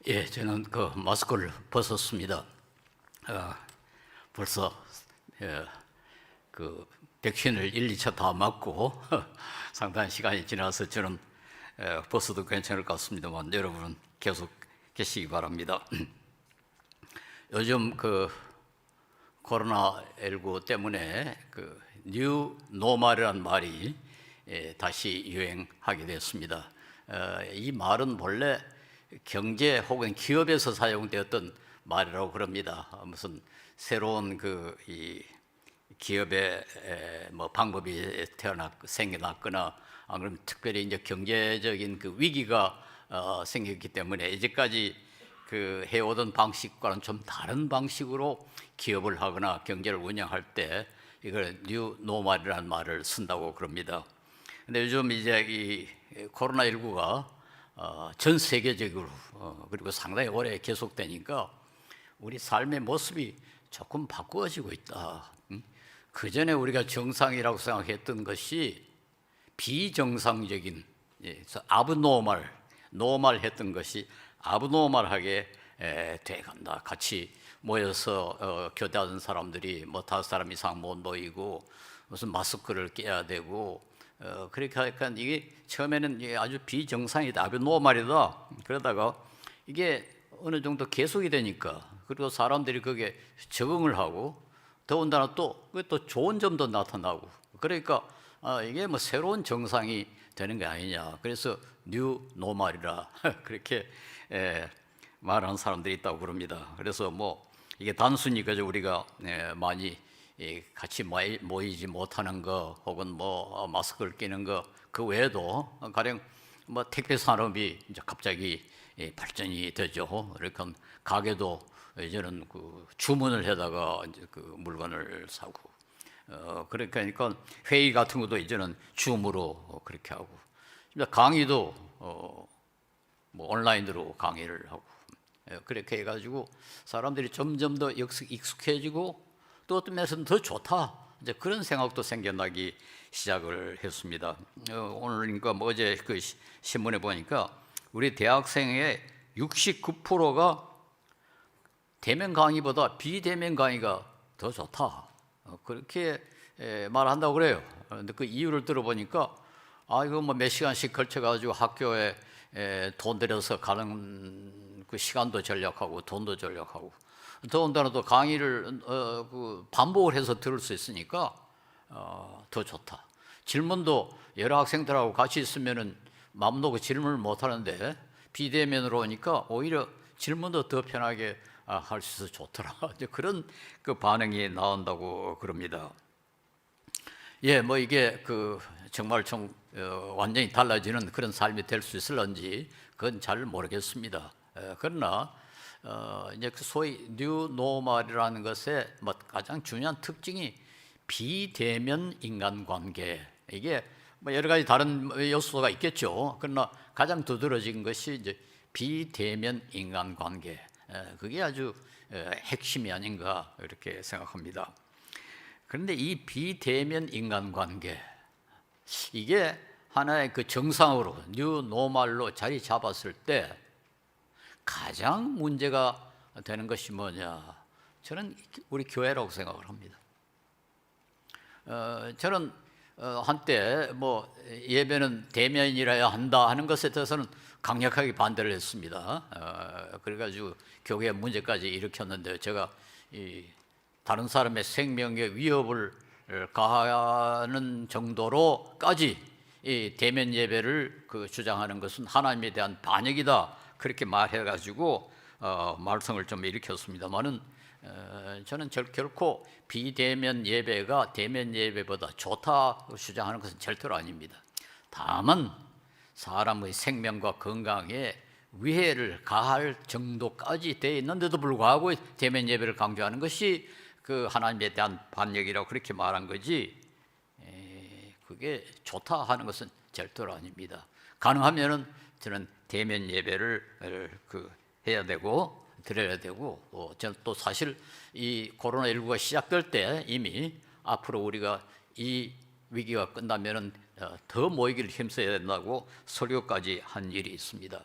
예, 저는 그 마스크를 벗었습니다. 어, 벌써 예, 그 백신을 1, 2차 다 맞고 상당한 시간이 지나서 저는 벗어도 괜찮을 것 같습니다만 여러분은 계속 계시기 바랍니다. 요즘 그 코로나19 때문에 그 뉴 노멀이라는 말이 다시 유행하게 됐습니다. 이 말은 본래 경제 혹은 기업에서 사용되었던 말이라고 그럽니다. 무슨 새로운 이 기업의 뭐 방법이 생겨났거나 안 그러면 특별히 이제 경제적인 그 위기가 생겼기 때문에 이제까지 그 해오던 방식과는 좀 다른 방식으로 기업을 하거나 경제를 운영할 때 이걸 뉴 노멀이라는 말을 쓴다고 그럽니다. 근데 요즘 이제 이 코로나19가 전 세계적으로 그리고 상당히 오래 계속되니까 우리 삶의 모습이 조금 바꾸어지고 있다. 그 전에 우리가 정상이라고 생각했던 것이 비정상적인, 아브노멀, 노멀했던 것이 아브노멀하게 돼간다. 같이 모여서 교대하는 사람들이 뭐 5사람 이상 못 모이고 무슨 마스크를 껴야 되고 그렇게 하니까 이게 처음에는 이게 아주 비정상이다, 아브노멀이다. 그러다가 이게 어느 정도 계속이 되니까 그리고 사람들이 거기에 적응을 하고 더군다나 또 좋은 점도 나타나고 그러니까 이게 뭐 새로운 정상이 되는 게 아니냐. 그래서 뉴 노멀이라 그렇게 말하는 사람들이 있다고 그럽니다. 그래서 뭐 이게 단순히 그저 우리가 많이 같이 모이지 못하는 거 혹은 뭐 마스크를 끼는 거 그 외에도 가령 뭐 택배 산업이 이제 갑자기 발전이 되죠. 그러니까 가게도 이제는 그 주문을 해다가 이제 그 물건을 사고 그러니까 회의 같은 것도 이제는 줌으로 그렇게 하고 강의도 뭐 온라인으로 강의를 하고 그렇게 해가지고 사람들이 점점 더 익숙해지고 또 어떤 면에서는 더 좋다 이제 그런 생각도 생겨나기 시작을 했습니다. 오늘니까 뭐 어제 그 신문에 보니까 우리 대학생의 69%가 대면 강의보다 비대면 강의가 더 좋다. 그렇게 말한다고 그래요. 근데 그 이유를 들어보니까 이거 뭐 몇 시간씩 걸쳐가지고 학교에 돈 들여서 가는 그 시간도 절약하고 돈도 절약하고 더군다나 또 강의를 그 반복을 해서 들을 수 있으니까 더 좋다. 질문도 여러 학생들하고 같이 있으면은 마음 놓고 질문을 못 하는데 비대면으로 오니까 오히려 질문도 더 편하게 할 수 있어서 좋더라. 이제 그런 그 반응이 나온다고 그럽니다. 예, 뭐 이게 그 정말 좀 완전히 달라지는 그런 삶이 될 수 있을런지 그건 잘 모르겠습니다. 그러나 이제 그 소위 뉴 노멀이라는 것의 뭐 가장 중요한 특징이 비대면 인간관계. 이게 뭐 여러 가지 다른 요소가 있겠죠. 그러나 가장 두드러진 것이 이제 비대면 인간관계. 그게 아주 핵심이 아닌가 이렇게 생각합니다. 그런데 이 비대면 인간관계 이게 하나의 그 정상으로 뉴 노멀로 자리 잡았을 때 가장 문제가 되는 것이 뭐냐? 저는 우리 교회라고 생각을 합니다. 저는 한때 뭐 예배는 대면이라야 한다 하는 것에 대해서는 강력하게 반대를 했습니다. 그래가지고 교회에 문제까지 일으켰는데 제가 다른 사람의 생명에 위협을 가하는 정도로까지 이 대면 예배를 주장하는 것은 하나님에 대한 반역이다 그렇게 말해가지고 말썽을 좀 일으켰습니다만은 저는 결코 비대면 예배가 대면 예배보다 좋다고 주장하는 것은 절대로 아닙니다. 다만 사람의 생명과 건강에 위해를 가할 정도까지 되어 있는데도 불구하고 대면 예배를 강조하는 것이 그 하나님에 대한 반역이라고 그렇게 말한 거지 그게 좋다 하는 것은 절대로 아닙니다. 가능하면은 저는 대면 예배를 해야 되고 드려야 되고 저는 또 사실 이 코로나19가 시작될 때 이미 앞으로 우리가 이 위기가 끝나면은 더 모이기를 힘써야 된다고 설교까지 한 일이 있습니다.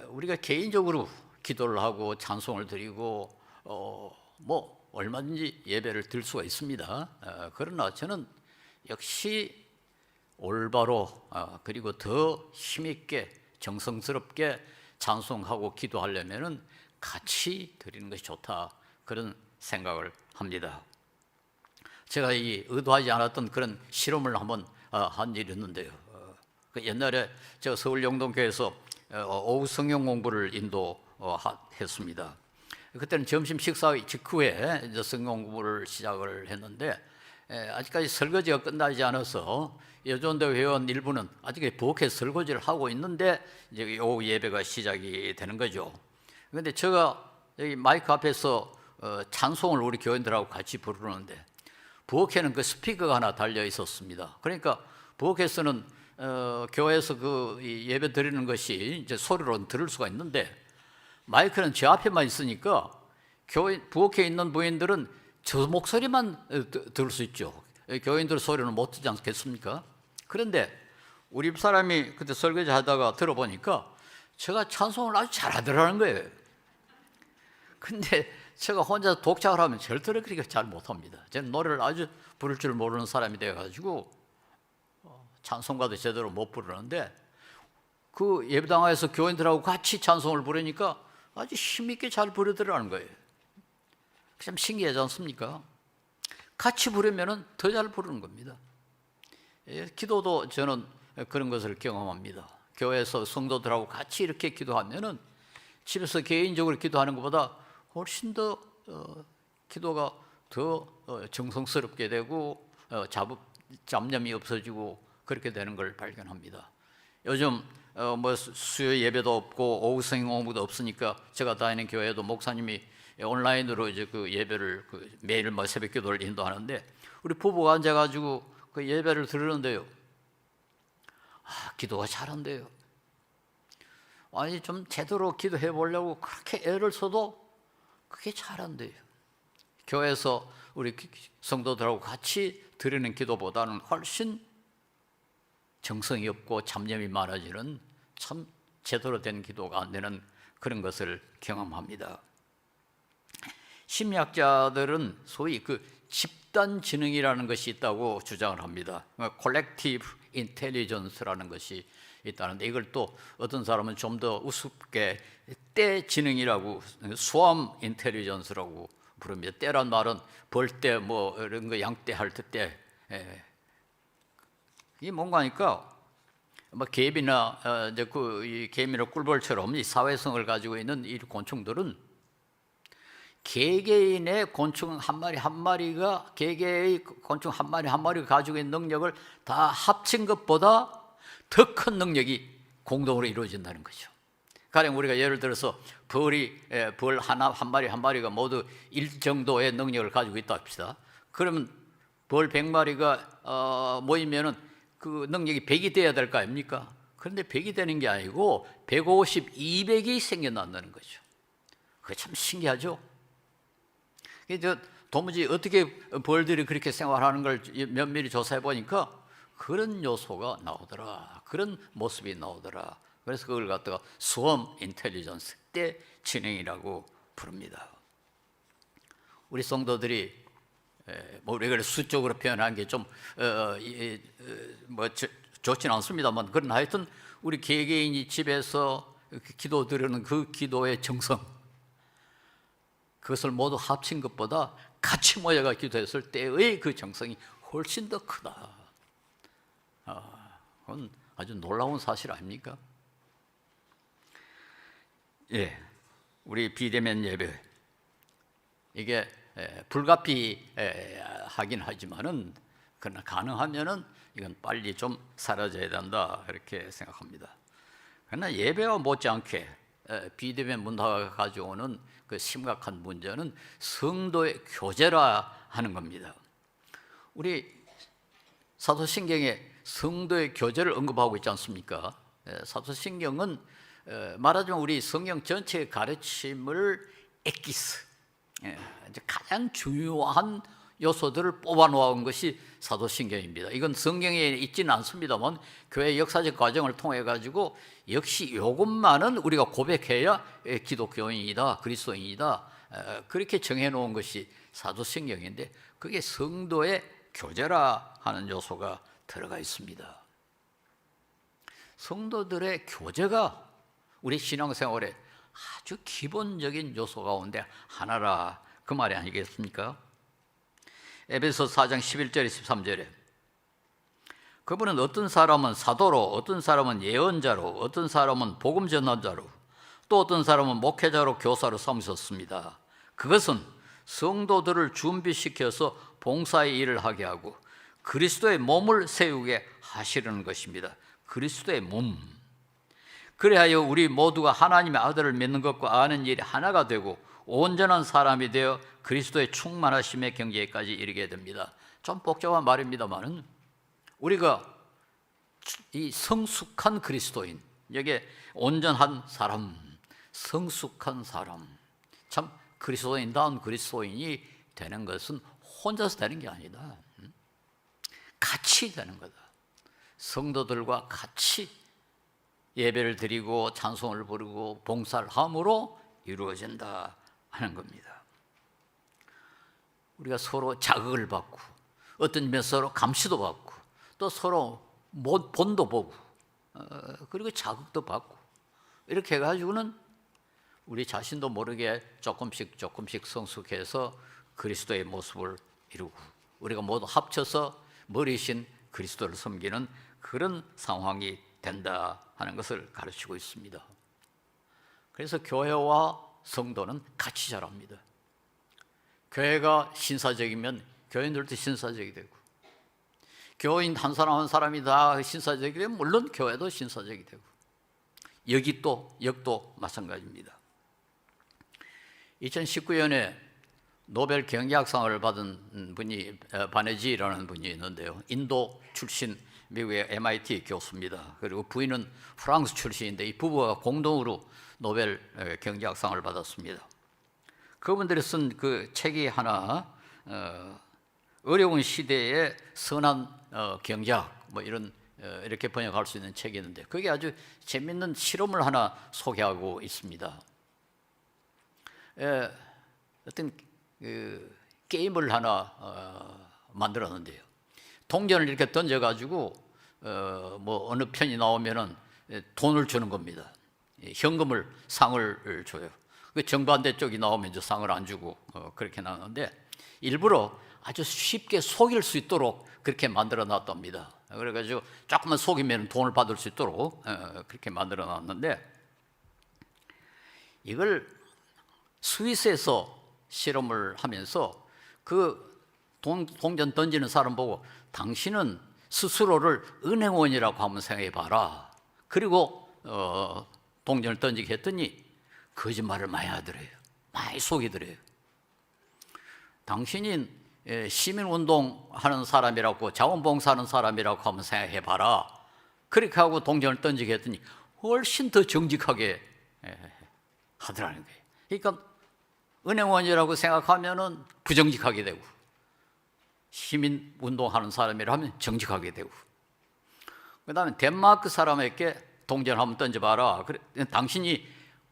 우리가 개인적으로 기도를 하고 찬송을 드리고 뭐 얼마든지 예배를 드릴 수가 있습니다. 그러나 저는 역시 올바로 그리고 더 힘있게 정성스럽게 찬송하고 기도하려면은 같이 드리는 것이 좋다, 그런 생각을 합니다. 제가 이 의도하지 않았던 그런 실험을 한번 한 일이 있는데요. 그 옛날에 제가 서울 영동교회에서 오후 성경 공부를 인도했습니다. 그때는 점심 식사 직후에 이제 성경 공부를 시작을 했는데 아직까지 설거지가 끝나지 않아서 여전대 회원 일부는 아직 부엌에 설거지를 하고 있는데 이제 오후 예배가 시작이 되는 거죠. 그런데 제가 여기 마이크 앞에서 찬송을 우리 교인들하고 같이 부르는데 부엌에는 그 스피커가 하나 달려 있었습니다. 그러니까 부엌에서는 교회에서 그 예배 드리는 것이 이제 소리로 들을 수가 있는데 마이크는 제 앞에만 있으니까 부엌에 있는 부인들은 저 목소리만 들을 수 있죠. 교인들 소리는 못 듣지 않겠습니까? 그런데 우리 집사람이 그때 설거지 하다가 들어보니까 제가 찬송을 아주 잘하더라는 거예요. 근데 제가 혼자 독창을 하면 절대로 그렇게 잘 못합니다. 저는 노래를 아주 부를 줄 모르는 사람이 되어가지고 찬송가도 제대로 못 부르는데 그 예배당에서 교인들하고 같이 찬송을 부르니까 아주 힘있게 잘 부르더라는 거예요. 참 신기하지 않습니까? 같이 부르면 더 잘 부르는 겁니다. 기도도 저는 그런 것을 경험합니다. 교회에서 성도들하고 같이 이렇게 기도하면 집에서 개인적으로 기도하는 것보다 훨씬 더 기도가 더 정성스럽게 되고 잡념이 없어지고 그렇게 되는 걸 발견합니다. 요즘 뭐 수요 예배도 없고 오후 성경 공부도 없으니까 제가 다니는 교회도 목사님이 온라인으로 이제 그 예배를 매일 뭐 새벽 기도를 인도하는데 우리 부부가 앉아가지고 그 예배를 들으는데요. 기도가 잘한대요. 아니 좀 제대로 기도해 보려고 그렇게 애를 써도 그게 잘한대요. 교회에서 우리 성도들하고 같이 드리는 기도보다는 훨씬 정성이 없고 잡념이 많아지는 참 제대로 된 기도가 안 되는 그런 것을 경험합니다. 심리학자들은 소위 그 집단 지능이라는 것이 있다고 주장을 합니다. Collective Intelligence라는 것이 있다는데 이걸 또 어떤 사람은 좀 더 우습게 때 지능이라고 스웜 인텔리전스라고 부릅니다. 때란 말은 벌 때 뭐 이런 거 양떼 할 때 이게 뭔가 하니까 뭐 개비나 이제 이 개미나 꿀벌처럼 이 사회성을 가지고 있는 이 곤충들은 개개인의 곤충 한 마리 한 마리가 개개의 곤충 한 마리 한 마리가 가지고 있는 능력을 다 합친 것보다 더 큰 능력이 공동으로 이루어진다는 거죠. 가령 우리가 예를 들어서 벌 한 마리 한 마리가 모두 일 정도의 능력을 가지고 있다 합시다. 그러면 벌 100마리가 모이면은 그 능력이 100이 돼야 될 거 아닙니까? 그런데 100이 되는 게 아니고 150, 200이 생겨난다는 거죠. 그게 참 신기하죠. 도무지 어떻게 벌들이 그렇게 생활하는 걸 면밀히 조사해 보니까 그런 요소가 나오더라. 그런 모습이 나오더라. 그래서 그걸 갖다가 스웜 인텔리전스, 때 지능이라고 부릅니다. 우리 성도들이 뭐 우리가 수적으로 표현한 게 좀 뭐 좋지는 않습니다만 그러나 하여튼 우리 개개인이 집에서 기도 드리는 그 기도의 정성, 그것을 모두 합친 것보다 같이 모여가 기도했을 때의 그 정성이 훨씬 더 크다. 그건 아주 놀라운 사실 아닙니까? 예, 우리 비대면 예배 이게 불가피하긴 하지만은 그러나 가능하면은 이건 빨리 좀 사라져야 된다 이렇게 생각합니다. 그러나 예배와 못지않게 비대면 문화가 가져오는 그 심각한 문제는 성도의 교제라 하는 겁니다. 우리 사도신경에 성도의 교제를 언급하고 있지 않습니까? 사도신경은 말하자면 우리 성경 전체의 가르침을 엑기스, 가장 중요한 요소들을 뽑아 놓은 것이 사도신경입니다. 이건 성경에 있지는 않습니다만 교회 역사적 과정을 통해 가지고 역시 이것만은 우리가 고백해야 기독교인이다, 그리스도인이다, 그렇게 정해 놓은 것이 사도신경인데 그게 성도의 교제라 하는 요소가 들어가 있습니다. 성도들의 교제가 우리 신앙생활에 아주 기본적인 요소 가운데 하나라, 그 말이 아니겠습니까? 에베소서 4장 11절 13절에 그분은 어떤 사람은 사도로, 어떤 사람은 예언자로, 어떤 사람은 복음 전환자로, 또 어떤 사람은 목회자로, 교사로 삼으셨습니다. 그것은 성도들을 준비시켜서 봉사의 일을 하게 하고 그리스도의 몸을 세우게 하시려는 것입니다. 그리스도의 몸. 그래야 우리 모두가 하나님의 아들을 믿는 것과 아는 일이 하나가 되고 온전한 사람이 되어 그리스도의 충만하심의 경지에까지 이르게 됩니다. 좀 복잡한 말입니다만 우리가 이 성숙한 그리스도인, 여기에 온전한 사람, 성숙한 사람, 참 그리스도인다운 그리스도인이 되는 것은 혼자서 되는 게 아니다. 같이 되는 거다. 성도들과 같이 예배를 드리고 찬송을 부르고 봉사를 함으로 이루어진다 하는 겁니다. 우리가 서로 자극을 받고 어떤 면에서 서로 감시도 받고 또 서로 본도 보고 그리고 자극도 받고 이렇게 해가지고는 우리 자신도 모르게 조금씩 성숙해서 그리스도의 모습을 이루고 우리가 모두 합쳐서 머리신 그리스도를 섬기는 그런 상황이 된다 하는 것을 가르치고 있습니다. 그래서 교회와 성도는 같이 자랍니다. 교회가 신사적이면 교인들도 신사적이 되고 교인 한 사람 한 사람이 다 신사적이 되면 물론 교회도 신사적이 되고 역도 마찬가지입니다. 2019년에 노벨 경제학상을 받은 분이 바네지라는 분이 있는데요. 인도 출신 미국의 MIT 교수입니다. 그리고 부인은 프랑스 출신인데 이 부부가 공동으로 노벨 경제학상을 받았습니다. 그분들이 쓴 그 책이 하나 어려운 시대의 선한 경제학 뭐 이렇게 번역할 수 있는 책이 있는데 그게 아주 재밌는 실험을 하나 소개하고 있습니다. 어떤 게임을 하나 만들었는데요. 동전을 이렇게 던져가지고 뭐 어느 편이 나오면은 돈을 주는 겁니다. 현금을 상을 줘요. 그 정반대 쪽이 나오면 이제 상을 안 주고 그렇게 나오는데 일부러 아주 쉽게 속일 수 있도록 그렇게 만들어 놨답니다. 그래가지고 조금만 속이면 돈을 받을 수 있도록 그렇게 만들어 놨는데 이걸 스위스에서 실험을 하면서 그 동전 던지는 사람 보고 당신은 스스로를 은행원이라고 한번 생각해 봐라. 그리고 동전을 던지게 했더니 거짓말을 많이 하더래요. 많이 속이더래요. 당신이 시민운동하는 사람이라고 자원봉사하는 사람이라고 한번 생각해 봐라. 그렇게 하고 동전을 던지게 했더니 훨씬 더 정직하게 하더라는 거예요. 그러니까 은행원이라고 생각하면은 부정직하게 되고 시민운동하는 사람이라 하면 정직하게 되고 그 다음에 덴마크 사람에게 동전 한번 던져봐라. 그래, 당신이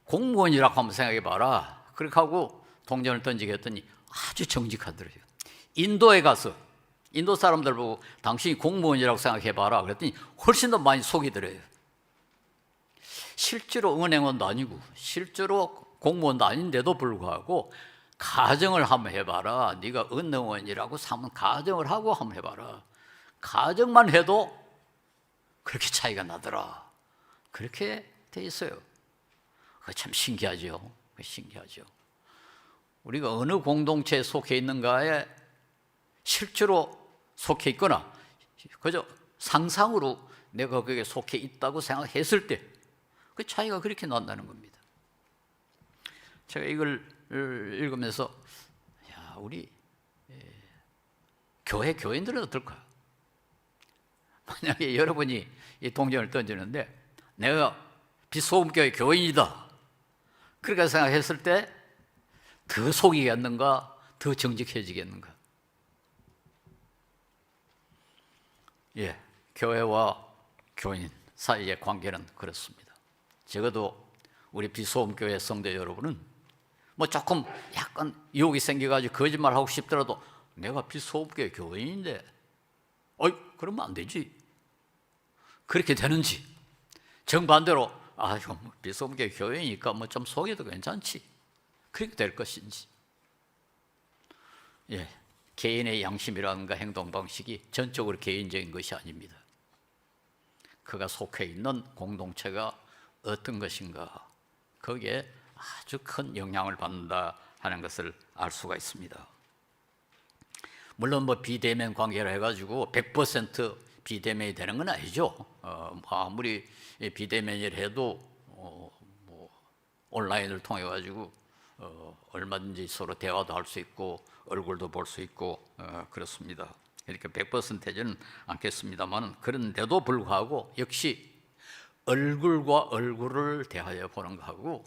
공무원이라고 한번 생각해봐라. 그렇게 하고 동전을 던지게 했더니 아주 정직하더래요. 인도에 가서 인도 사람들 보고 당신이 공무원이라고 생각해봐라. 그랬더니 훨씬 더 많이 속이더래요. 실제로 은행원도 아니고 실제로 공무원도 아닌데도 불구하고 가정을 한번 해봐라. 네가 은행원이라고 삼은 가정을 하고 한번 해봐라. 가정만 해도 그렇게 차이가 나더라. 그렇게 돼 있어요. 그거 참 신기하죠. 신기하죠. 우리가 어느 공동체에 속해 있는가에 실제로 속해 있거나 그저 상상으로 내가 거기에 속해 있다고 생각했을 때 그 차이가 그렇게 난다는 겁니다. 제가 이걸 읽으면서 야, 우리 교인들은 어떨까? 만약에 여러분이 이 동전을 던지는데 내가 빛소금교회 교인이다 그렇게 생각했을 때 더 속이겠는가 더 정직해지겠는가? 예, 교회와 교인 사이의 관계는 그렇습니다. 적어도 우리 비소음교회 성도 여러분은 뭐 조금 약간 유혹이 생겨가지고 거짓말하고 싶더라도 내가 비소음교회 교인인데 어이 그러면 안 되지. 그렇게 되는지, 정반대로 이거 뭐 비소음교회 교회니까 뭐 좀 속여도 괜찮지, 그렇게 될 것인지. 예, 개인의 양심이라든가 행동 방식이 전적으로 개인적인 것이 아닙니다. 그가 속해 있는 공동체가 어떤 것인가, 거기에 아주 큰 영향을 받는다 하는 것을 알 수가 있습니다. 물론 뭐 비대면 관계를 해가지고 100% 비대면이 되는 건 아니죠. 아무리 비대면이라 해도 뭐 온라인을 통해 가지고 얼마든지 서로 대화도 할 수 있고 얼굴도 볼 수 있고 그렇습니다. 그러니까 100%되지는 않겠습니다만, 그런데도 불구하고 역시 얼굴과 얼굴을 대하여 보는 거하고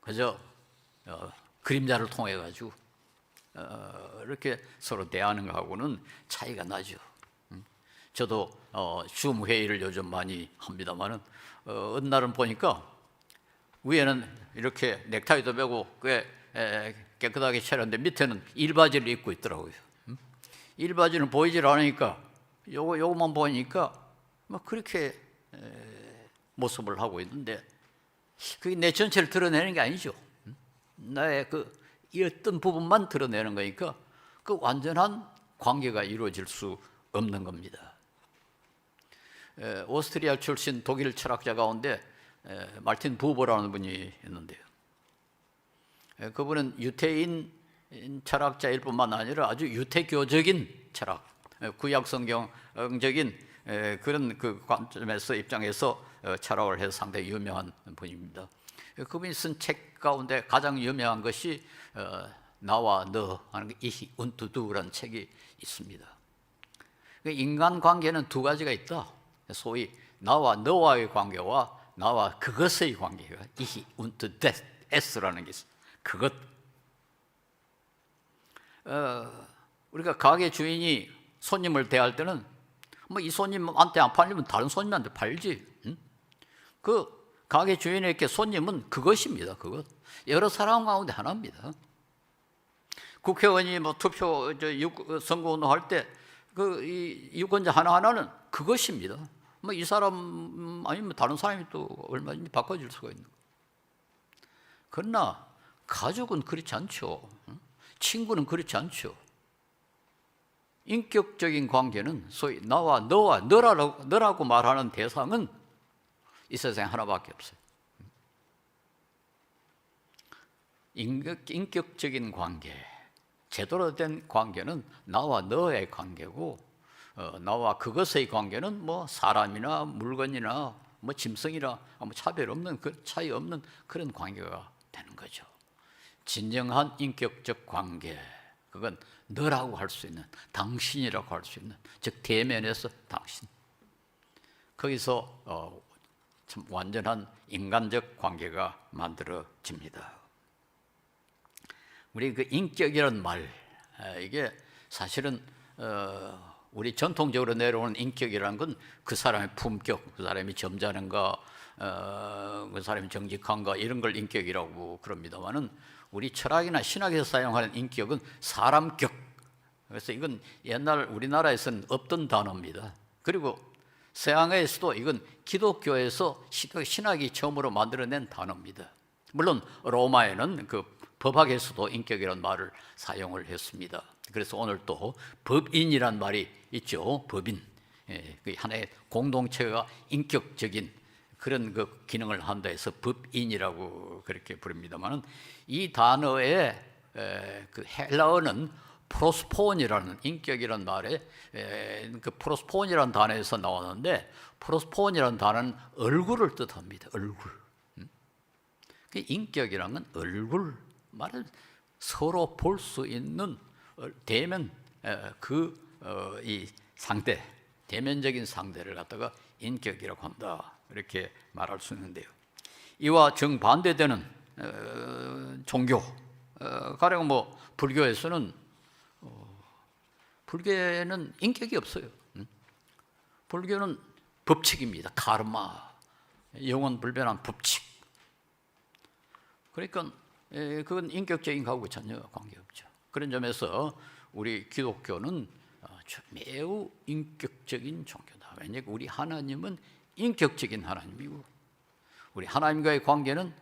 그저 그림자를 통해 가지고 이렇게 서로 대하는 거하고는 차이가 나죠. 저도 줌 회의를 요즘 많이 합니다만은 어느 날은 보니까 위에는 이렇게 넥타이도 매고 꽤 깨끗하게 차렸는데 밑에는 일바지를 입고 있더라고요. 일바지는 보이질 않으니까 요거만 보이니까 뭐 그렇게 모습을 하고 있는데, 그게 내 전체를 드러내는 게 아니죠. 나의 이 어떤 부분만 드러내는 거니까 그 완전한 관계가 이루어질 수 없는 겁니다. 오스트리아 출신 독일 철학자 가운데 말틴 부버라는 분이 있는데요. 그분은 유태인 철학자일 뿐만 아니라 아주 유태교적인 철학, 구약 성경적인 그런 그 관점에서 입장에서 철학을 해서 상당히 유명한 분입니다. 그분이 쓴 책 가운데 가장 유명한 것이 나와 너 하는 이히 운투두라는 책이 있습니다. 인간관계는 두 가지가 있다. 소위 나와 너와의 관계와 나와 그것의 관계가 이히 운투 데스라는 게 있어요. 그것. 우리가 가게 주인이 손님을 대할 때는 뭐 이 손님한테 안 팔리면 다른 손님한테 팔지. 그 가게 주인에게 손님은 그것입니다. 그것. 여러 사람 가운데 하나입니다. 국회의원이 뭐 투표 선거운동할 때 이 유권자 하나하나는 그것입니다. 뭐 이 사람 아니면 다른 사람이 또 얼마든지 바꿔줄 수가 있는 거예요. 그러나 가족은 그렇지 않죠. 친구는 그렇지 않죠. 인격적인 관계는 소위 나와 너와 너라고 말하는 대상은 이 세상에 하나밖에 없어요. 인격적인 관계, 제대로 된 관계는 나와 너의 관계고, 나와 그것의 관계는 뭐 사람이나 물건이나 뭐 짐승이나 아무 차별 없는, 그 차이 없는 그런 관계가 되는 거죠. 진정한 인격적 관계, 그건 너라고 할 수 있는, 당신이라고 할 수 있는, 즉 대면에서 당신, 거기서 참 완전한 인간적 관계가 만들어집니다. 우리 그 인격이라는 말, 이게 사실은 우리 전통적으로 내려오는 인격이라는 건 그 사람의 품격, 그 사람이 점잖은가, 그 사람이 정직한가, 이런 걸 인격이라고 그럽니다만은, 우리 철학이나 신학에서 사용하는 인격은 사람격. 그래서 이건 옛날 우리나라에서는 없던 단어입니다. 그리고 서양에서도 이건 기독교에서 신학이 처음으로 만들어낸 단어입니다. 물론 로마에는 그 법학에서도 인격이라는 말을 사용을 했습니다. 그래서 오늘 또 법인이란 말이 있죠. 법인. 그 하나의 공동체가 인격적인 그런 그 기능을 한다 해서 법인이라고 그렇게 부릅니다만은, 이 단어의 그 헬라어는 프로스폰이라는, 인격이라는 말에 그 프로스폰이라는 단어에서 나오는데, 프로스폰이라는 단어는 얼굴을 뜻합니다. 얼굴. 그 인격이라는 건 얼굴, 말을 서로 볼 수 있는 대면, 이 상대, 대면적인 상대를 갖다가 인격이라고 한다, 이렇게 말할 수 있는데요. 이와 정반대되는 종교, 가령 뭐 불교에서는 불교에는 인격이 없어요. 불교는 법칙입니다. 카르마, 영원 불변한 법칙. 그러니까 그건 인격적인 것하고 전혀 관계없죠. 그런 점에서 우리 기독교는 매우 인격적인 종교다. 왜냐하면 우리 하나님은 인격적인 하나님이고 우리 하나님과의 관계는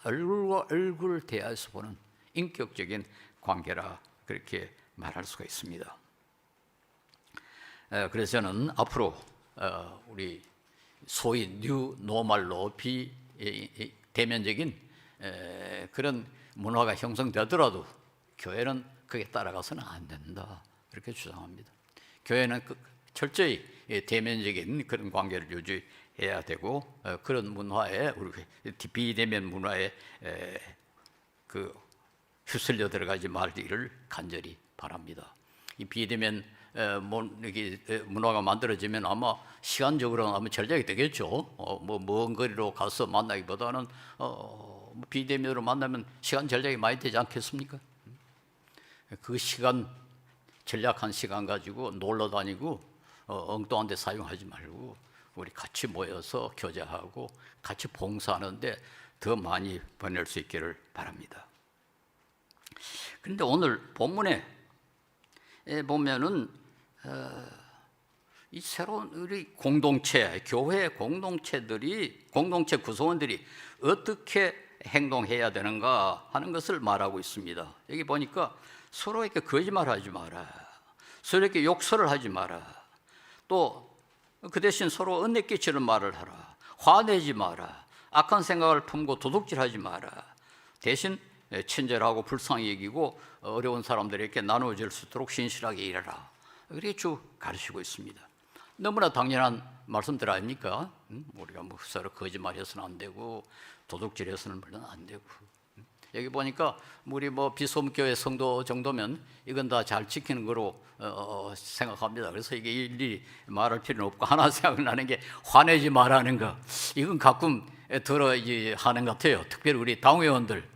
얼굴과 얼굴을 대해서 보는 인격적인 관계라 그렇게 말할 수가 있습니다. 그래서 저는 앞으로 우리 소위 뉴 노멀로 비대면적인 그런 문화가 형성되더라도 교회는 그게 따라가서는 안 된다 이렇게 주장합니다. 교회는 철저히 대면적인 그런 관계를 유지해야 되고 그런 문화에 우리 비대면 문화에 휩쓸려 들어가지 말기를 간절히 바랍니다. 이 비대면 문화가 만들어지면 아마 시간적으로는 아마 전략이 되겠죠. 먼 거리로 가서 만나기보다는 비대면으로 만나면 시간 전략이 많이 되지 않겠습니까? 그 시간 전략한 시간 가지고 놀러 다니고 엉뚱한 데 사용하지 말고 우리 같이 모여서 교제하고 같이 봉사하는데 더 많이 보낼 수 있기를 바랍니다. 그런데 오늘 본문에 보면은 이 새로운 우리 공동체, 교회 공동체 구성원들이 어떻게 행동해야 되는가 하는 것을 말하고 있습니다. 여기 보니까 서로에게 거짓말하지 마라, 서로에게 욕설을 하지 마라, 또 그 대신 서로 은혜 끼치는 말을 하라, 화내지 마라, 악한 생각을 품고 도둑질하지 마라, 대신 친절하고 불쌍히 여기고 어려운 사람들에게 나눠줄 수 있도록 신실하게 일하라. 그렇게 쭉 가르치고 있습니다. 너무나 당연한 말씀들 아닙니까? 우리가 서로 거짓말해서는 안 되고 도둑질해서는 물론 안 되고. 여기 보니까 우리 비소문교회 성도 정도면 이건 다 잘 지키는 거로 생각합니다. 그래서 이게 일일이 말할 필요는 없고 하나 생각나는 게 화내지 말라는 거. 이건 가끔 들어야 하는 것 같아요. 특별히 우리 당회원들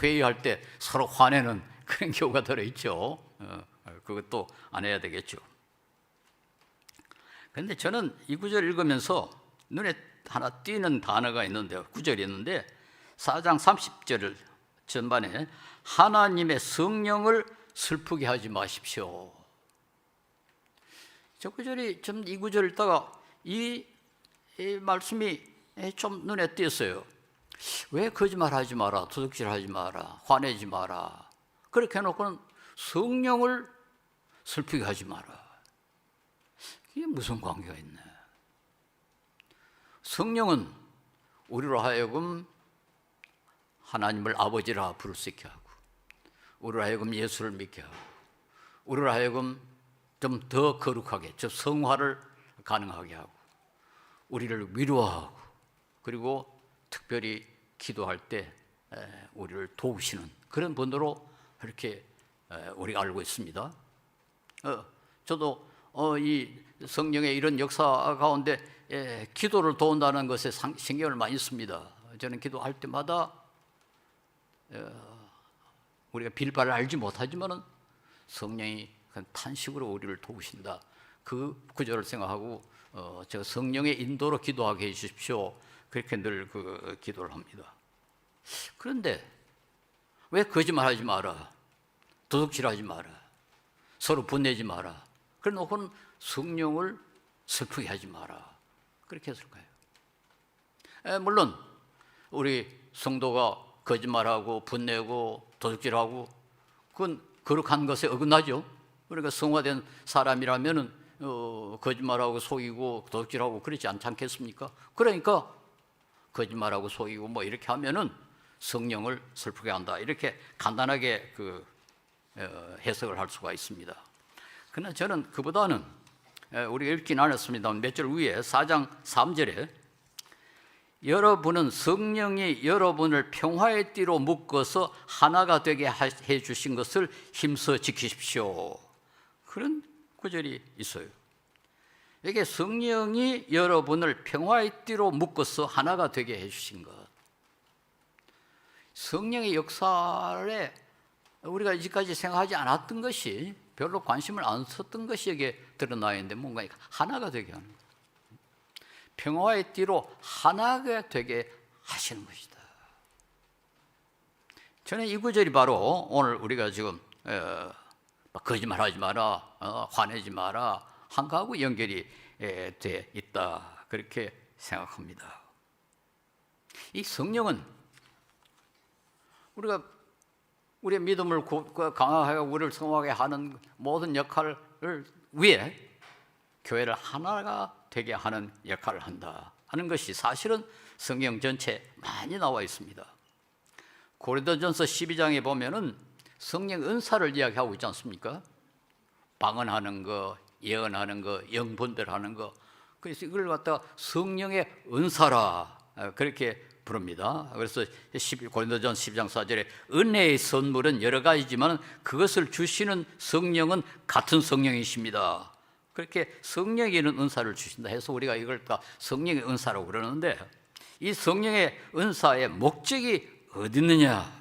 회의할 때 서로 화내는 그런 경우가 들어있죠. 그것도 안 해야 되겠죠. 그런데 저는 이 구절 읽으면서 눈에 하나 띄는 단어가 있는데요. 구절이 있는데 4장 30절 전반에 하나님의 성령을 슬프게 하지 마십시오. 저 구절이 좀 이 구절 읽다가 이 말씀이 좀 눈에 띄었어요. 왜 거짓말하지 마라, 도둑질하지 마라, 화내지 마라, 그렇게 해놓고는 성령을 슬프게 하지 마라. 이게 무슨 관계가 있나? 성령은 우리로 하여금 하나님을 아버지라 부를 수 있게 하고, 우리로 하여금 예수를 믿게 하고, 우리로 하여금 좀 더 거룩하게, 즉 성화를 가능하게 하고, 우리를 위로하고, 그리고 특별히 기도할 때 우리를 도우시는 그런 분으로 그렇게 우리가 알고 있습니다. 저도 이 성령의 이런 역사 가운데 기도를 도운다는 것에 신경을 많이 씁니다. 저는 기도할 때마다 우리가 빌바를 알지 못하지만은 성령이 탄식으로 우리를 도우신다. 그 구절을 생각하고 저 성령의 인도로 기도하게 해주십시오. 그렇게 늘 기도를 합니다. 그런데 왜 거짓말하지 마라, 도둑질하지 마라, 서로 분내지 마라, 그래 놓고는 성령을 슬프게 하지 마라, 그렇게 했을까요? 물론 우리 성도가 거짓말하고 분내고 도둑질하고 그건 거룩한 것에 어긋나죠. 그러니까 성화된 사람이라면은 거짓말하고 속이고 도둑질하고 그렇지 않겠습니까? 그러니까 거짓말하고 속이고 이렇게 하면은 성령을 슬프게 한다, 이렇게 간단하게 해석을 할 수가 있습니다. 그러나 저는 그보다는 우리가 읽긴 않았습니다. 몇 절 위에 4장 3절에 여러분은 성령이 여러분을 평화의 띠로 묶어서 하나가 되게 해 주신 것을 힘써 지키십시오, 그런 구절이 있어요. 이게 성령이 여러분을 평화의 띠로 묶어서 하나가 되게 해 주신 것, 성령의 역사에 우리가 이제까지 생각하지 않았던 것이 별로 관심을 안 썼던 것이 여기에 드러나 있는데 뭔가 하나가 되게 하는 거예요. 평화의 띠로 하나가 되게 하시는 것이다. 저는 이 구절이 바로 오늘 우리가 지금 거짓말하지 마라, 화내지 마라 한 거하고 연결이 돼 있다, 그렇게 생각합니다. 이 성령은 우리가 우리의 믿음을 강화하고 우리를 성화하게 하는 모든 역할을 위해 교회를 하나가 되게 하는 역할을 한다 하는 것이 사실은 성경 전체에 많이 나와 있습니다. 고린도전서 12장에 보면은 성령 은사를 이야기하고 있지 않습니까? 방언하는 거, 예언하는 거, 영분별하는 거. 그래서 이걸 갖다가 성령의 은사라 그렇게 부릅니다. 그래서 고린도전서 12장 4절에 은혜의 선물은 여러 가지지만 그것을 주시는 성령은 같은 성령이십니다. 그렇게 성령이 있는 은사를 주신다 해서 우리가 이걸 다 성령의 은사라고 그러는데, 이 성령의 은사의 목적이 어디 있느냐?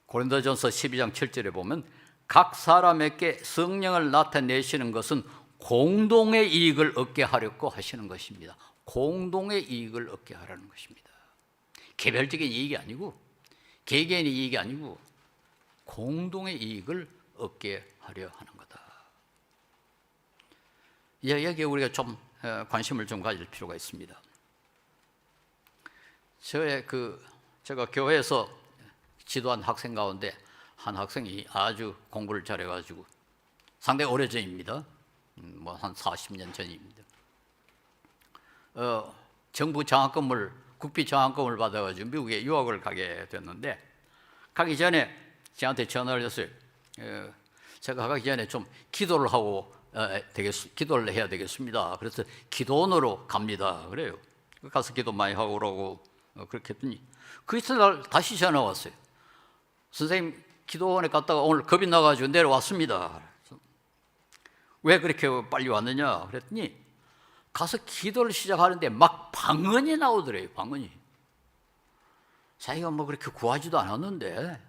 고린도전서 12장 7절에 보면 각 사람에게 성령을 나타내시는 것은 공동의 이익을 얻게 하려고 하시는 것입니다. 공동의 이익을 얻게 하라는 것입니다. 개별적인 이익이 아니고 개개인의 이익이 아니고 공동의 이익을 얻게 하려 하는 거다. 여기에 우리가 좀 관심을 좀 가질 필요가 있습니다. 제가 교회에서 지도한 학생 가운데 한 학생이 아주 공부를 잘해가지고 상당히 오래전입니다. 뭐 한 40년 전입니다. 정부 장학금을, 국비 장학금을 받아가지고 미국에 유학을 가게 됐는데, 가기 전에 저한테 전화를 했어요. 제가 가기 전에 좀 기도를 하고 기도를 해야 되겠습니다. 그래서 기도원으로 갑니다. 그래요. 가서 기도 많이 하고 오라고 그렇게 했더니 그 이튿날 다시 전화 왔어요. 선생님, 기도원에 갔다가 오늘 겁이 나가지고 내려왔습니다. 왜 그렇게 빨리 왔느냐 그랬더니 가서 기도를 시작하는데 막 방언이 나오더래요. 방언이. 자기가 뭐 그렇게 구하지도 않았는데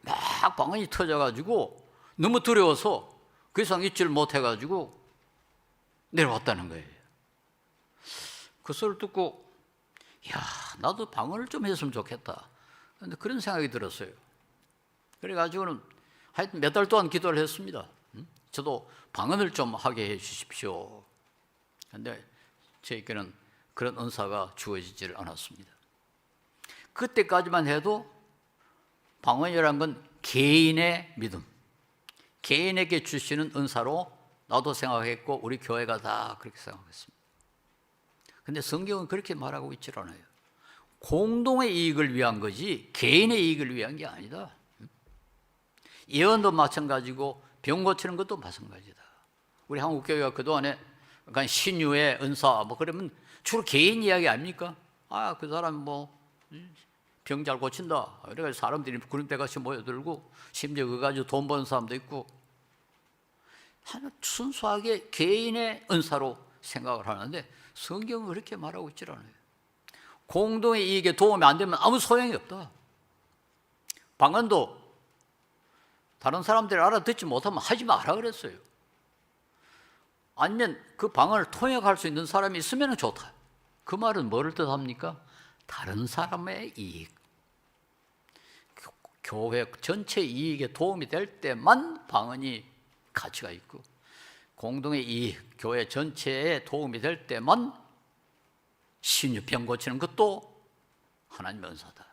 막 방언이 터져가지고 너무 두려워서 그 이상 있지를 못해가지고 내려왔다는 거예요. 그 소리를 듣고 야, 나도 방언을 좀 했으면 좋겠다. 그런데 그런 생각이 들었어요. 그래가지고는 하여튼 몇 달 동안 기도를 했습니다. 저도 방언을 좀 하게 해 주십시오. 그런데 저에게는 그런 은사가 주어지질 않았습니다. 그때까지만 해도 방언이라는 건 개인의 믿음, 개인에게 주시는 은사로 나도 생각했고 우리 교회가 다 그렇게 생각했습니다. 그런데 성경은 그렇게 말하고 있질 않아요. 공동의 이익을 위한 거지 개인의 이익을 위한 게 아니다. 예언도 마찬가지고 병 고치는 것도 마찬가지다. 우리 한국교회가 그동안에 그러니까 신유의 은사 뭐 그러면 주로 개인 이야기 아닙니까? 아, 그 사람 뭐 병 잘 고친다. 그래서 사람들이 그런 데 같이 모여들고 심지어 그거 가지고 돈 버는 사람도 있고, 순수하게 개인의 은사로 생각을 하는데 성경은 그렇게 말하고 있질 않아요. 공동의 이익에 도움이 안 되면 아무 소용이 없다. 방언도 다른 사람들이 알아듣지 못하면 하지 마라 그랬어요. 아니면 그 방언을 통역할 수 있는 사람이 있으면 좋다. 그 말은 뭐를 뜻합니까? 다른 사람의 이익, 교회 전체 이익에 도움이 될 때만 방언이 가치가 있고, 공동의 이익, 교회 전체에 도움이 될 때만 신유 병 고치는 것도 하나님의 은사다.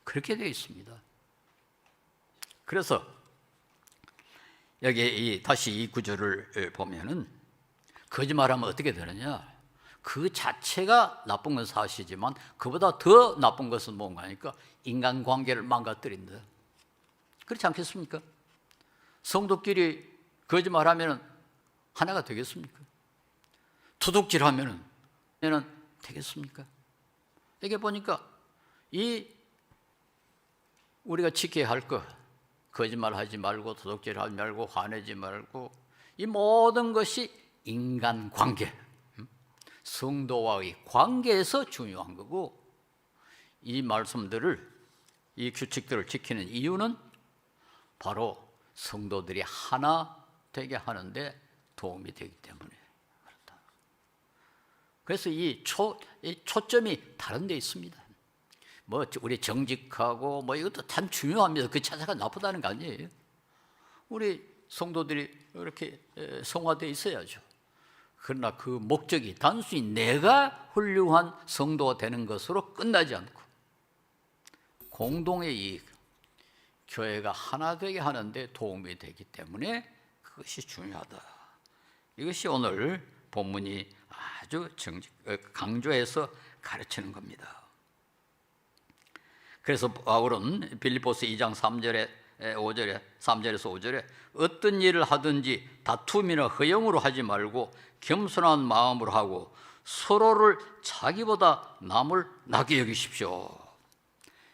그렇게 되어 있습니다. 그래서 여기 다시 이 구절을 보면은 거짓말하면 어떻게 되느냐? 그 자체가 나쁜 건 사실이지만 그보다 더 나쁜 것은 뭔가 하니까 인간관계를 망가뜨린다. 그렇지 않겠습니까? 성도끼리 거짓말하면 하나가 되겠습니까? 도둑질하면 되겠습니까? 이게 보니까 우리가 지켜야 할 것, 거짓말하지 말고 도둑질하지 말고 화내지 말고, 이 모든 것이 인간관계, 성도와의 관계에서 중요한 거고, 이 말씀들을, 이 규칙들을 지키는 이유는 바로 성도들이 하나 되게 하는데 도움이 되기 때문에 그렇다. 그래서 이 초점이 다른 데 있습니다. 뭐 우리 정직하고 뭐 이것도 참 중요합니다. 그 자체가 나쁘다는 거 아니에요. 우리 성도들이 이렇게 성화되어 있어야죠. 그러나 그 목적이 단순히 내가 훌륭한 성도가 되는 것으로 끝나지 않고 공동의 이익, 교회가 하나 되게 하는데 도움이 되기 때문에 그것이 중요하다. 이것이 오늘 본문이 아주 강조해서 가르치는 겁니다. 그래서 바울은 빌립보서 2장 3절에 3절에서 5절에 어떤 일을 하든지 다툼이나 허영으로 하지 말고 겸손한 마음으로 하고 서로를 자기보다 남을 나게 여기십시오.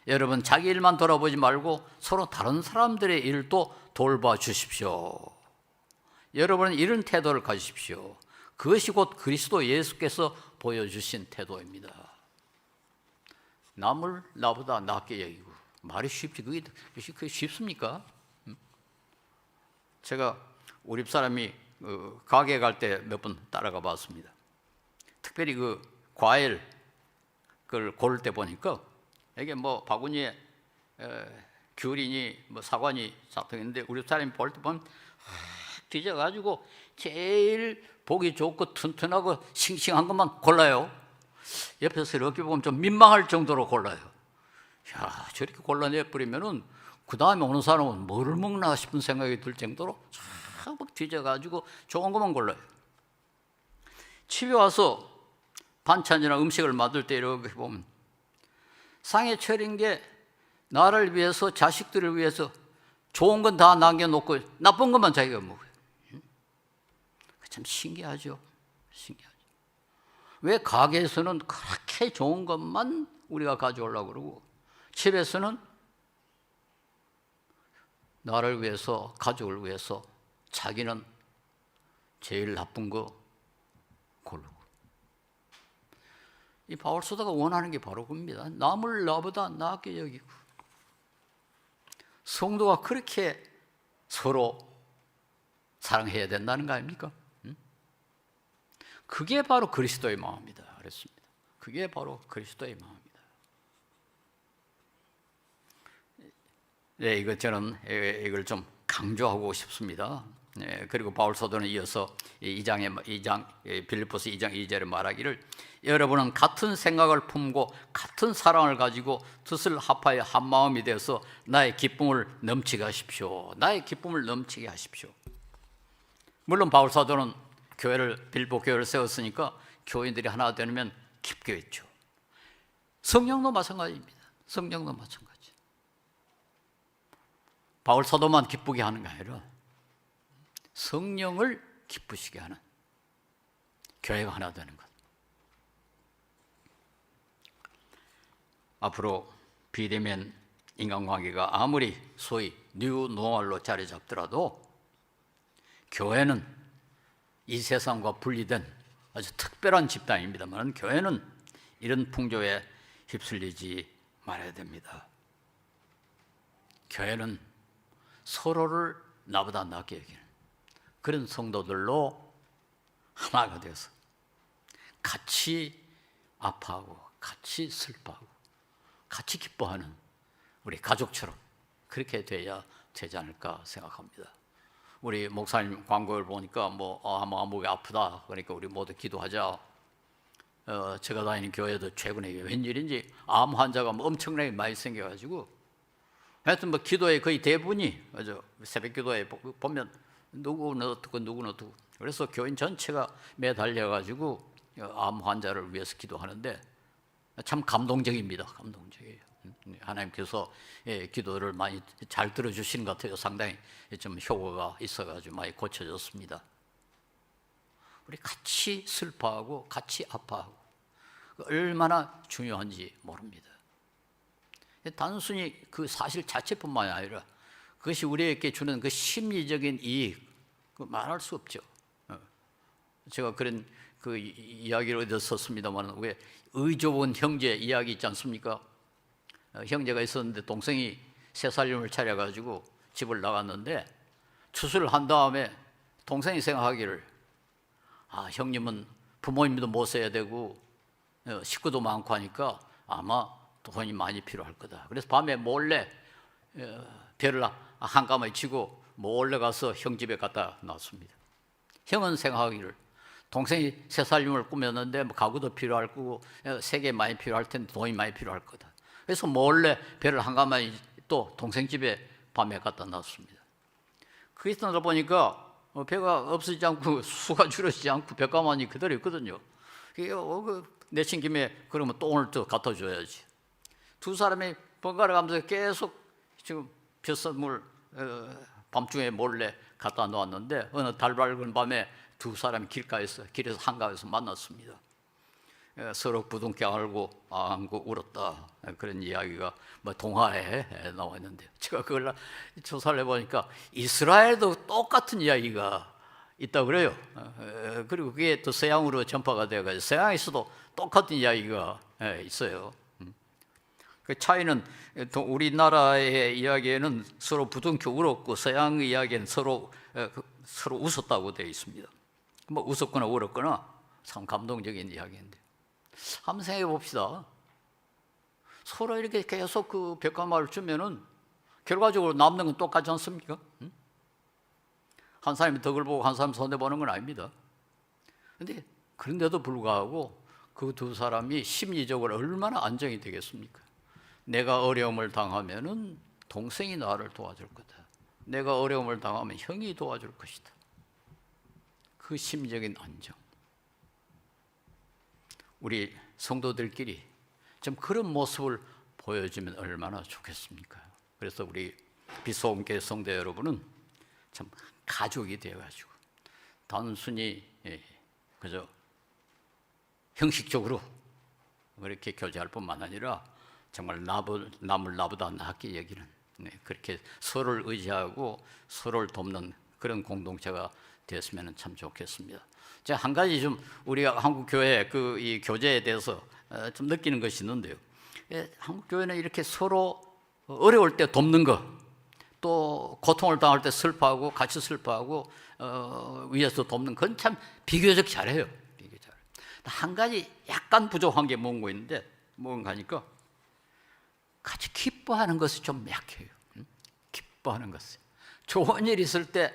여러분, 자기 일만 돌아보지 말고 서로 다른 사람들의 일도 돌봐주십시오. 여러분은 이런 태도를 가지십시오. 그것이 곧 그리스도 예수께서 보여주신 태도입니다. 남을 나보다 낫게 여기고. 말이 쉽지 그게 쉽습니까? 제가 우리 집사람이 가게 갈 때 몇 번 따라가 봤습니다. 특별히 그 과일 그걸 고를 때 보니까 이게 뭐 바구니에 귤이니 뭐 사과니 작성했는데 우리 집사람이 볼 때 보면 뒤져가지고 제일 보기 좋고 튼튼하고 싱싱한 것만 골라요. 옆에서 이렇게 보면 좀 민망할 정도로 골라요. 야, 저렇게 골라내버리면은 그 다음에 오는 사람은 뭐를 먹나 싶은 생각이 들 정도로 막 뒤져가지고 좋은 것만 골라요. 집에 와서 반찬이나 음식을 만들 때 이렇게 보면 상에 차린 게 나를 위해서, 자식들을 위해서 좋은 건 다 남겨놓고 나쁜 것만 자기가 먹어요. 참 신기하죠. 신기하죠. 왜 가게에서는 그렇게 좋은 것만 우리가 가져오려고 그러고 집에서는 나를 위해서, 가족을 위해서 자기는 제일 나쁜 거 고르고. 이 바울 사도가 원하는 게 바로 그겁니다. 남을 나보다 낫게 여기고. 성도가 그렇게 서로 사랑해야 된다는 거 아닙니까? 그게 바로 그리스도의 마음이다 그랬습니다. 그게 바로 그리스도의 마음이다. 네, 저는 이걸 좀 강조하고 싶습니다. 네, 그리고 바울 사도는 이어서 빌립보서 2장 2절에 말하기를 여러분은 같은 생각을 품고 같은 사랑을 가지고 뜻을 합하여 한 마음이 되어서 나의 기쁨을 넘치게 하십시오. 나의 기쁨을 넘치게 하십시오. 물론 바울 사도는 빌립보 교회를 세웠으니까 교인들이 하나 되면 기쁘게 했죠. 성령도 마찬가지입니다. 성령도 마찬가지. 바울 사도만 기쁘게 하는 게 아니라 성령을 기쁘시게 하는 교회가 하나 되는 것. 앞으로 비대면 인간관계가 아무리 소위 뉴 노멀로 자리 잡더라도 교회는 이 세상과 분리된 아주 특별한 집단입니다만 교회는 이런 풍조에 휩쓸리지 말아야 됩니다. 교회는 서로를 나보다 낫게 여기는 그런 성도들로 하나가 되어서 같이 아파하고 같이 슬퍼하고 같이 기뻐하는 우리 가족처럼 그렇게 돼야 되지 않을까 생각합니다. 우리 목사님 광고를 보니까 목이 아프다 그러니까 우리 모두 기도하자. 제가 다니는 교회도 최근에 웬일인지 암 환자가 엄청나게 많이 생겨가지고 하여튼 기도의 거의 대부분이 새벽 기도에 보면 누구는 어떻고 누구는 어떻고 그래서 교인 전체가 매달려가지고 암 환자를 위해서 기도하는데 참 감동적입니다. 감동적이에요. 하나님께서 기도를 많이 잘 들어주시는 것 같아요. 상당히 좀 효과가 있어가지고 많이 고쳐졌습니다. 우리 같이 슬퍼하고 같이 아파하고 얼마나 중요한지 모릅니다. 단순히 그 사실 자체뿐만 아니라 그것이 우리에게 주는 그 심리적인 이익 말할 수 없죠. 제가 그런 그 이야기를 어디서 썼습니다만 왜 의좋은 형제 이야기 있지 않습니까? 형제가 있었는데 동생이 새살림을 차려가지고 집을 나갔는데 추수를 한 다음에 동생이 생각하기를 형님은 부모님도 못 써야 되고 식구도 많고 하니까 아마 돈이 많이 필요할 거다. 그래서 밤에 몰래 배를 한가마에 치고 몰래 가서 형 집에 갖다 놨습니다. 형은 생각하기를 동생이 새 살림을 꾸몄는데 가구도 필요할 거고 세계 많이 필요할 텐데 돈이 많이 필요할 거다. 그래서 몰래 배를 한가마에 또 동생 집에 밤에 갖다 놨습니다. 그게 있다 보니까 배가 없어지지 않고 수가 줄어지지 않고 볏가만이 그대로 있거든요. 내친 김에 그러면 또 오늘 또 갖다 줘야지. 두 사람이 번갈아 가면서 계속 지금 벼선물 밤중에 몰래 갖다 놓았는데 어느 달 밝은 밤에 두 사람이 길에서 한가에서 만났습니다. 서로 부둥켜 안고 울었다. 그런 이야기가 동화에 나와 있는데 제가 그걸 조사를 해보니까 이스라엘도 똑같은 이야기가 있다고 그래요. 그리고 그게 또 서양으로 전파가 되어가지고 서양에서도 똑같은 이야기가 있어요. 그 차이는 우리나라의 이야기에는 서로 부둥켜 울었고 서양의 이야기는 서로 웃었다고 되어 있습니다. 웃었거나 울었거나 참 감동적인 이야기인데 한번 생각해 봅시다. 서로 이렇게 계속 그 볏가마를 주면은 결과적으로 남는 건 똑같지 않습니까? 한 사람이 덕을 보고 한 사람이 손해보는 건 아닙니다. 그런데 그런데도 불구하고 그 두 사람이 심리적으로 얼마나 안정이 되겠습니까? 내가 어려움을 당하면은 동생이 나를 도와줄 거다. 내가 어려움을 당하면 형이 도와줄 것이다. 그 심적인 안정. 우리 성도들끼리 좀 그런 모습을 보여주면 얼마나 좋겠습니까? 그래서 우리 비소음교회 성도 여러분은 참 가족이 되어가지고 단순히 그저 형식적으로 그렇게 교제할 뿐만 아니라 정말 남을 나보다 낫게 여기는 그렇게 서로를 의지하고 서로를 돕는 그런 공동체가 되었으면 참 좋겠습니다. 제가 한 가지 좀 우리가 한국 교회 이 교제에 대해서 좀 느끼는 것이 있는데요. 한국 교회는 이렇게 서로 어려울 때 돕는 것, 또 고통을 당할 때 슬퍼하고 같이 슬퍼하고 위에서 돕는 건 참 비교적 잘해요. 한 가지 약간 부족한 게 뭔가 있는데 뭔가 하니까 같이 기뻐하는 것이 좀 약해요. 기뻐하는 것이 좋은 일 있을 때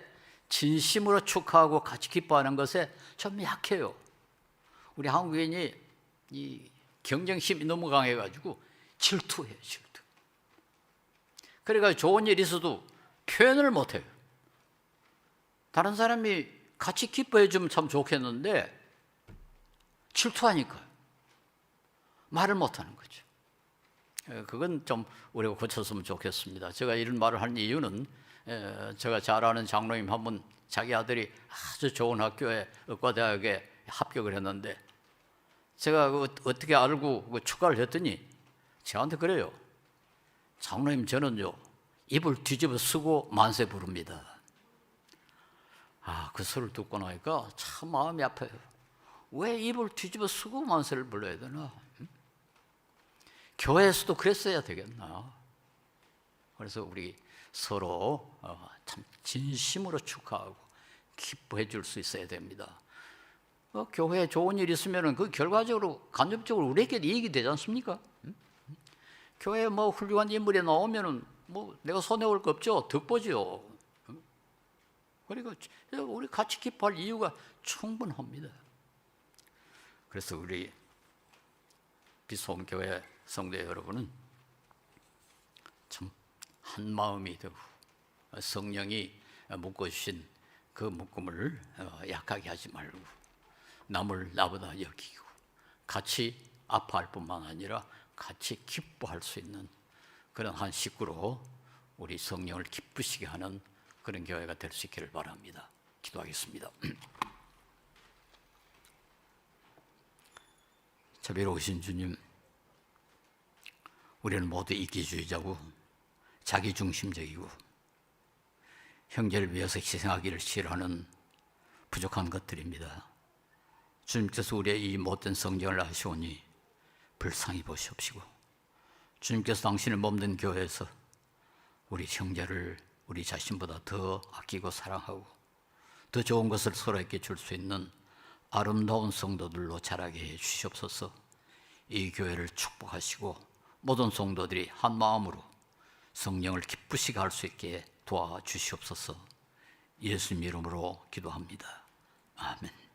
진심으로 축하하고 같이 기뻐하는 것에 좀 약해요. 우리 한국인이 이 경쟁심이 너무 강해가지고 질투해요, 질투. 그러니까 좋은 일 있어도 표현을 못해요. 다른 사람이 같이 기뻐해 주면 참 좋겠는데 질투하니까 말을 못하는 거죠. 그건 좀 우리가 고쳤으면 좋겠습니다. 제가 이런 말을 하는 이유는 제가 잘 아는 장로님 한 분 자기 아들이 아주 좋은 학교에 의과대학에 합격을 했는데 제가 어떻게 알고 축하를 했더니 저한테 그래요. 장로님 저는요 입을 뒤집어 쓰고 만세 부릅니다. 그 소리를 듣고 나니까 참 마음이 아파요. 왜 입을 뒤집어 쓰고 만세를 불러야 되나? 교회에서도 그랬어야 되겠나? 그래서 우리 서로 참 진심으로 축하하고 기뻐해 줄 수 있어야 됩니다. 교회에 좋은 일 있으면 그 결과적으로 간접적으로 우리에게 이익이 되지 않습니까? 교회에 훌륭한 인물이 나오면은 내가 손해볼 거 없죠. 덕보죠. 그러니까 우리 같이 기뻐할 이유가 충분합니다. 그래서 우리 비소음교회 성도 여러분은 참 한 마음이 되고 성령이 묶어주신 그 묶음을 약하게 하지 말고 남을 나보다 여기고 같이 아파할 뿐만 아니라 같이 기뻐할 수 있는 그런 한 식구로 우리 성령을 기쁘시게 하는 그런 교회가 될 수 있기를 바랍니다. 기도하겠습니다. 자비로우신 주님, 우리는 모두 이기주의자고 자기중심적이고 형제를 위해서 희생하기를 싫어하는 부족한 것들입니다. 주님께서 우리의 이 못된 성정을 아시오니 불쌍히 보시옵시고 주님께서 당신을 몸된 교회에서 우리 형제를 우리 자신보다 더 아끼고 사랑하고 더 좋은 것을 서로에게 줄 수 있는 아름다운 성도들로 자라게 해 주시옵소서. 이 교회를 축복하시고 모든 성도들이 한 마음으로 성령을 기쁘시게 할 수 있게 도와주시옵소서. 예수님 이름으로 기도합니다. 아멘.